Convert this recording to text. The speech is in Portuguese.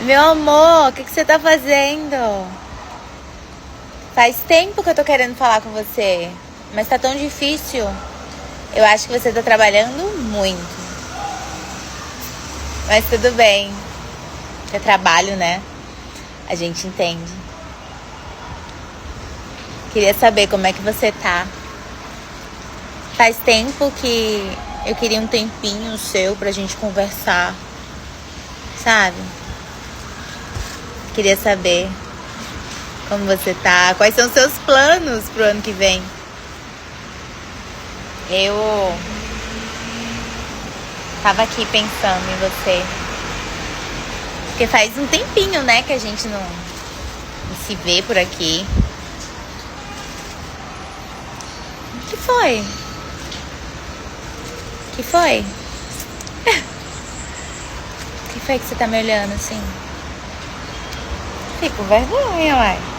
Meu amor, o que você tá fazendo? Faz tempo que eu tô querendo falar com você, mas tá tão difícil. Eu acho que você tá trabalhando muito. Mas tudo bem. É trabalho, né? A gente entende. Queria saber como é que você tá. Faz tempo que eu queria um tempinho seu pra gente conversar, sabe? Queria saber como você tá, quais são os seus planos pro ano que vem. Eu tava aqui pensando em você, porque faz um tempinho, né, que a gente não se vê por aqui. O que foi? O que foi? O que foi que você tá me olhando assim? Fico com vergonha, uai.